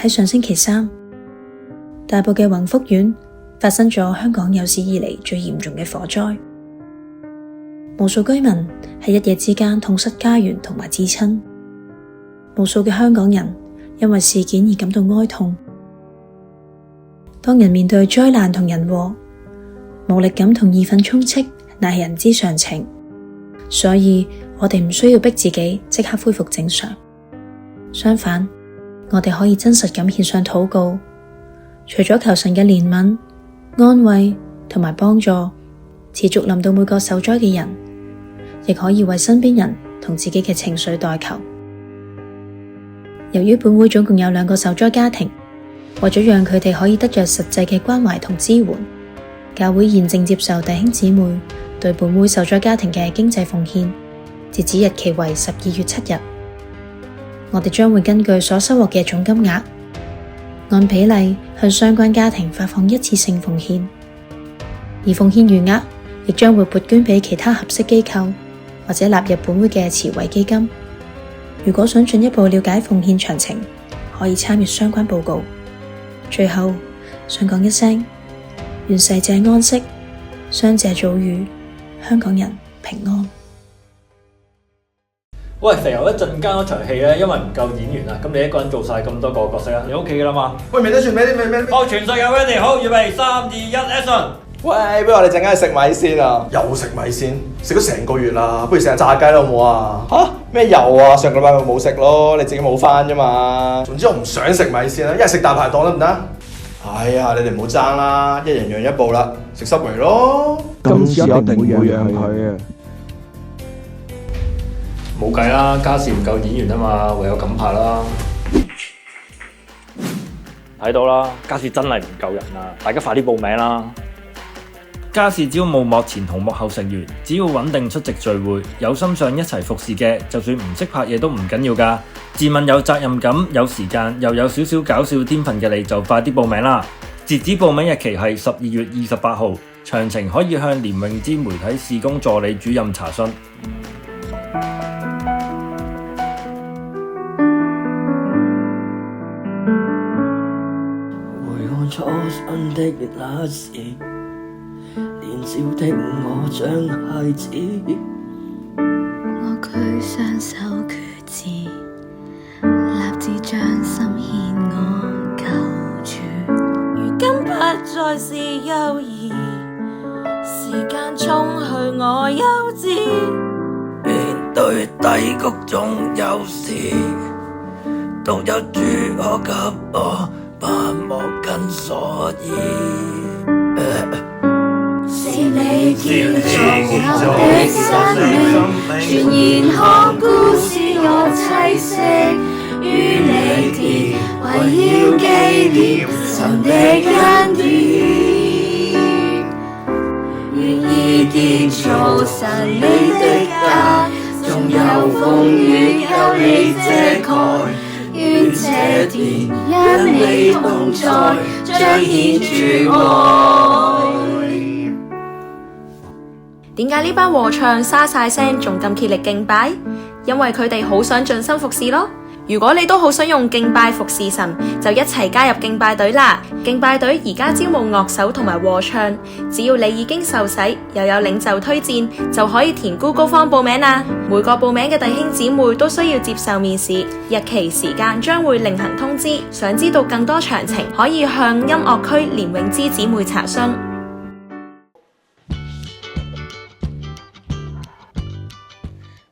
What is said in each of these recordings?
喺上星期三，大埔嘅宏福苑發生咗香港有史以嚟最嚴重嘅火災，無數居民喺一夜之間痛失家園同埋至親，無數嘅香港人因為事件而感到哀痛。當人面對災難同人禍，無力感同義憤充斥，乃係人之常情。所以我哋唔需要逼自己即刻恢復正常，相反，我哋可以真實咁獻上禱告，除咗求神嘅憐憫、安慰同埋幫助，持續臨到每個受災嘅人，亦可以為身邊人同自己嘅情緒代求。由於本會總共有2個受災家庭，為咗讓佢哋可以得着實際嘅關懷同支援，教會現正接受弟兄姊妹對本會受災家庭嘅經濟奉獻，截止日期為12月7日。我哋將會根據所收穫嘅總金額，按比例向相關家庭發放一次性奉獻，而奉獻餘額亦將會撥捐俾其他合適機構或者納入本會嘅慈惠基金。如果想進一步了解奉獻詳情，可以參閱相關報告。最後想講一聲，願逝者安息，傷者早癒，香港人平安。喂，肥牛一陣間嗰場戲咧，因為唔夠演員啊，咁你一個人做晒咁多個角色啊？你 OK 㗎啦嘛？喂，未得住，未。好，全世界 ready，好，預備3、2、1 ，action！ 喂，不如我哋陣間去食米線啊！又食米線，食咗成個月啦，不如食下炸雞啦，好唔好啊？吓？咩又啊？上個禮拜咪冇食咯，你自己冇返啫嘛。總之我唔想食米線啦，一係食大排檔得唔得？哎呀，你哋唔好爭啦，一人讓一步啦，食Subway咯。今次一定會讓佢啊！冇計啦，家視唔夠演員啊嘛，唯有咁拍啦。睇到啦，家視真係唔夠人啊！大家快啲報名啦！家視招募幕前同幕後成員，只要穩定出席聚會，有心想一齊服侍嘅，就算唔識拍嘢都唔緊要㗎。自問有責任感、有時間，又有少少搞笑天分嘅你，就快啲報名啦！截止報名日期係12月28號，詳情可以向廉永之媒體事工助理主任查詢。回看初生的那時，年少的我像孩子，我舉雙手決志，立志將心獻我救主。如今不再是幼兒，時間沖去我幼稚。面對低谷中有時，獨有主可給我盼望跟所以。是你建造的生命，全然看顧是我棲息於你田，為要紀念神的恩典，願意建造神你的家，縱有風雨有你遮蓋，願這田因你同在，彰顯主愛。點解呢班和唱沙晒聲仲咁竭力敬拜？因為佢哋好想盡心服侍咯。如果你都好想用敬拜服侍神，就一齊加入敬拜隊啦！敬拜隊而家招募樂手同埋和唱，只要你已經受洗，又有領袖推薦，就可以填 Google Form 報名啦。每個報名嘅弟兄姊妹都需要接受面試，日期時間將會另行通知。想知道更多詳情，可以向音樂區廉永之姊妹查詢。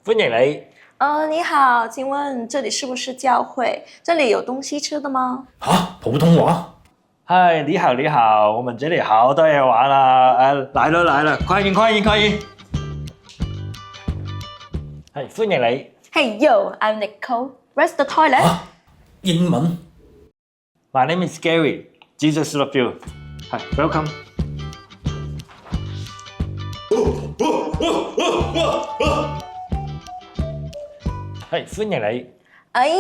歡迎你。你好，請問這裡是不是教會？這裡有東西吃的嗎？普通話？嗨，你好，我們這裡好多嘢玩啊！來了，快迎！係，歡迎你。Hey yo, I'm Nicole. Where's the toilet? 英文。My name is Gary. Jesus love you. Hi, welcome. 係，歡迎你。哎呀！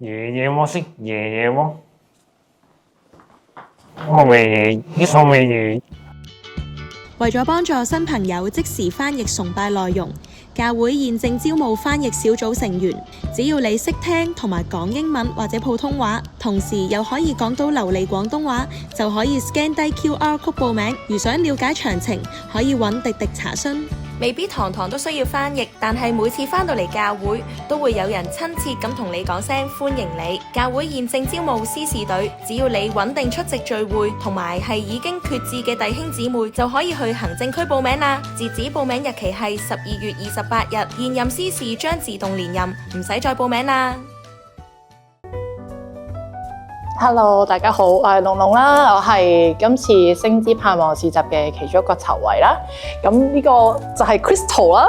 爺爺窩先，爺爺窩。我未，你所未。為咗幫助新朋友即時翻譯崇拜內容，教會現正招募翻譯小組成員，只要你識聽同埋講英文或者普通話，同時又可以講到流利廣東話，就可以 scan 低 QR code 報名。如想了解詳情，可以揾迪迪查詢。未必堂堂都需要翻譯，但係每次翻到嚟教會，都會有人親切咁同你講聲歡迎你。教會現正招募司事隊，只要你穩定出席聚會，同埋係已經決志嘅弟兄姊妹，就可以去行政區報名啦。截止報名日期係12月28日，現任司事將自動連任，唔使再報名啦。Hello， 大家好，我係龍龍啦，我係今次星之盼望市集嘅其中一個籌委啦。咁呢個就係 Crystal 啦，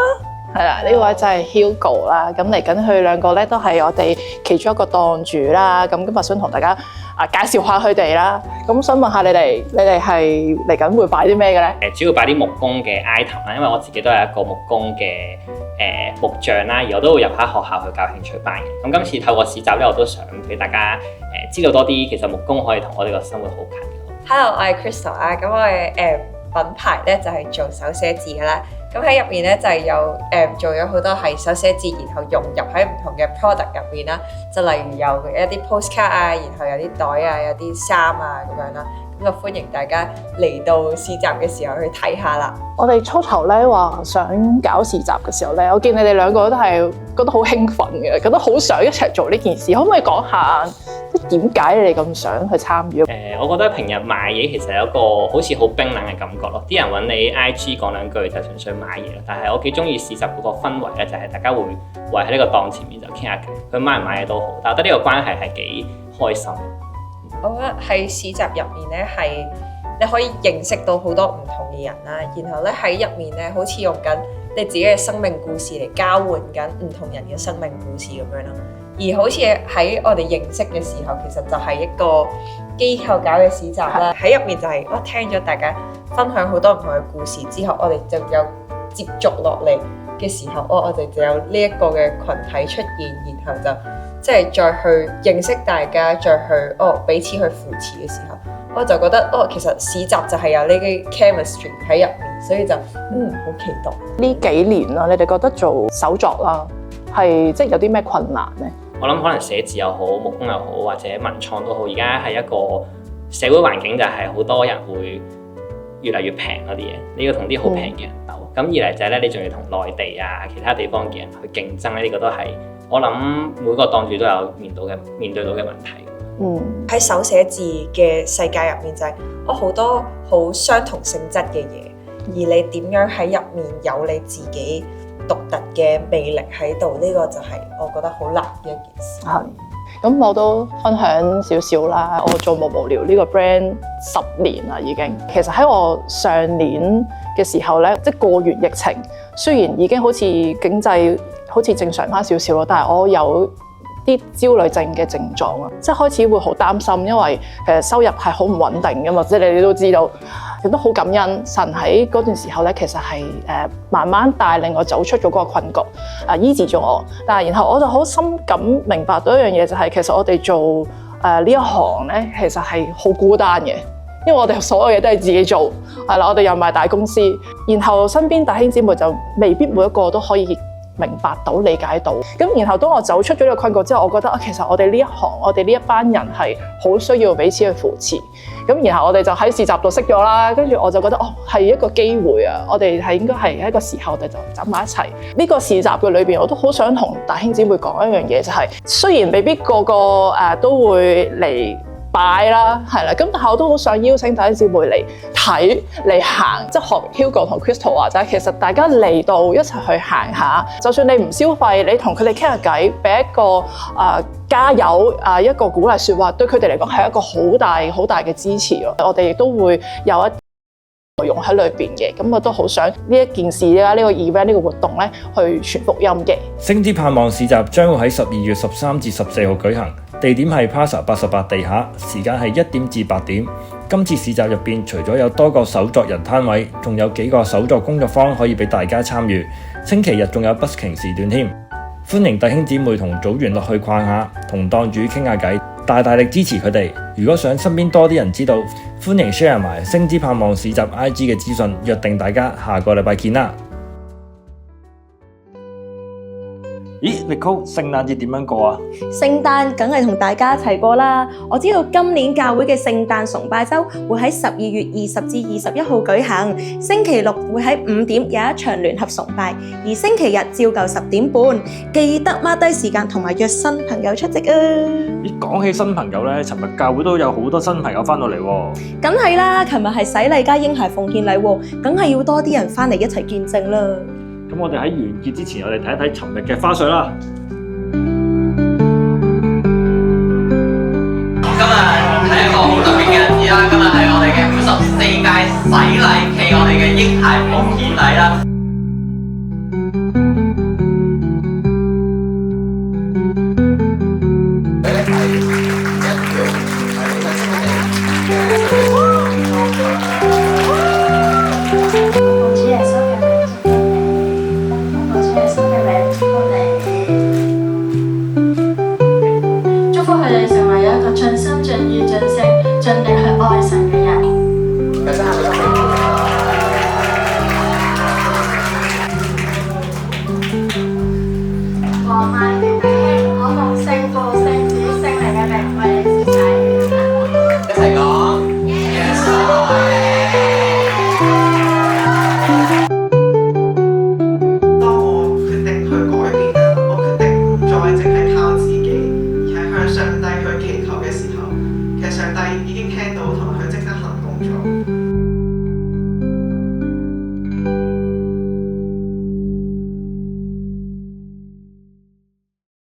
係啦，呢位就係 Hugo 啦。咁嚟緊佢兩個咧都係我哋其中一個檔主啦。咁今日想同大家介紹下佢哋啦。咁想問下你哋係嚟緊會擺啲咩嘅咧？主要擺啲木工嘅 item 啦，因為我自己都係一個木工嘅木匠啦，而我都會入下學校去教興趣班嘅。咁今次透過市集咧，我都想俾大家知道多啲，其實木工可以同我哋個生活好近嘅。Hello， 我係 Crystal 啊，咁我嘅品牌咧就係做手寫字嘅啦。咁喺入面咧就係有做咗好多係手寫字，然後融入喺唔同嘅 product 入面啦。就例如有一啲 postcard 啊，然後有啲袋啊，有啲衫啊咁樣啦。咁就歡迎大家嚟到市集嘅時候去睇下啦。我哋初頭咧話想搞市集嘅時候咧，我見你哋兩個都係覺得好興奮嘅，覺得好想一齊做呢件事。可唔可以講下點解你哋咁想去參與？我覺得平日賣嘢其實有一個好似好冰冷嘅感覺咯。啲人揾你 IG 講兩句就純粹買嘢咯。但係我幾中意市集嗰個氛圍咧，就係大家會圍喺呢個檔前面就傾下偈，佢買唔買嘢都好，但係我覺得呢個關係係幾開心。我覺得喺市集入面咧，係你可以認識到好多唔同嘅人啦，然後咧喺入面咧，好似用緊你自己嘅生命故事嚟交換緊唔同人嘅生命故事咁樣咯。而好似喺我哋認識嘅時候，其實就係一個機構搞嘅市集啦。喺入面就係我聽咗大家分享好多唔同嘅故事之後，我哋就有接續落嚟嘅時候，我哋就有呢一個嘅群體出現，然後就即係再去認識大家，再去彼此去扶持嘅時候，我就覺得其實市集就係有呢啲 chemistry 喺入面，所以就好期待。呢幾年啦，你哋覺得做手作啦，係即係有啲咩困難咧？我諗可能寫字又好，木工又好，或者文創都好，而家係一個社會環境就係好多人會越嚟越平嗰啲嘢，你要同啲好平嘅人鬥。咁二嚟就係咧，你仲要同內地啊其他地方嘅人去競爭咧，呢個都係我諗每個檔主都有面對到嘅問題。喺手寫字嘅世界入面就係好多好相同性質嘅嘢，而你點樣喺入面有你自己獨特嘅魅力喺度，呢個就係我覺得好難嘅一件事。係，咁我都分享少少啦。我做無聊呢個 brand 10年啦已經。其實喺我上年嘅時候咧，即係過完疫情，雖然已經好似經濟好似正常翻少少咯，但係我有啲焦慮症嘅症狀啊，即係開始會好擔心，因為其實收入係好唔穩定㗎嘛，即係你哋都知道，亦都好感恩神喺嗰段時候咧，其實係慢慢帶領我走出咗嗰個困局，醫治咗我。但係然後我就好深感明白到一樣嘢，就係其實我哋做呢一行咧，其實係好孤單嘅，因為我哋所有嘢都係自己做，係啦，我哋又唔係大公司，然後身邊弟兄姊妹就未必每一個都可以明白到、理解到，咁然後當我走出咗呢個困局之後，我覺得其實我哋呢一行，我哋呢一班人係好需要彼此去扶持。咁然後我哋就喺市集度識咗啦，跟住我就覺得係一個機會啊！我哋係應該係一個時候，我哋就走埋一齊。呢個市集嘅裏邊，我都好想同弟兄姊妹講一樣嘢，就係雖然未必個個都會嚟擺啦，係啦，咁但係我都好想邀請弟兄姊妹嚟睇、嚟行，即係學 Hugo 同 Crystal 話齋，其實大家嚟到一齊去行下，就算你唔消費，你同佢哋傾下偈，俾一個加油一個鼓勵説話，對佢哋嚟講係一個好大好大嘅支持咯。我哋亦都會有一內容喺裏邊嘅，咁我都好想呢一件事啦，呢個 event 呢個活動咧，去傳福音嘅。星之盼望市集將會喺12月13至14號舉行，地點係 Plaza 88地下，時間係1點至8點。今次市集入邊，除咗有多個手作人攤位，仲有幾個手作工作坊可以俾大家參與。星期日仲有 busking 時段添，歡迎弟兄姊妹同組員落去逛下，同檔主傾下偈，大力支持佢哋。如果想身邊多啲人知道，歡迎 share 埋星之盼望市集 IG 嘅資訊，約定大家下個禮拜見啦。Nicole，聖誕節點樣過啊？聖誕梗係同大家一齊過啦！我知道今年教會嘅聖誕崇拜週會喺12月20至21號舉行，星期六會喺5點有一場聯合崇拜，而星期日照舊10點半，記得孖低時間同埋約新朋友出席啊！咦，講起新朋友咧，尋日教會都有好多新朋友翻到嚟喎。梗係啦，琴日係洗禮加嬰孩奉獻禮喎，梗係要多啲人翻嚟一齊見證啦。咁我哋喺完結之前，我哋睇一睇尋日嘅花絮啦。今日係一個好特別嘅日子啦！今日係我哋嘅54屆洗禮暨我哋嘅嬰孩奉獻禮啦。上帝去祈求嘅時候，其實上帝已經聽到同埋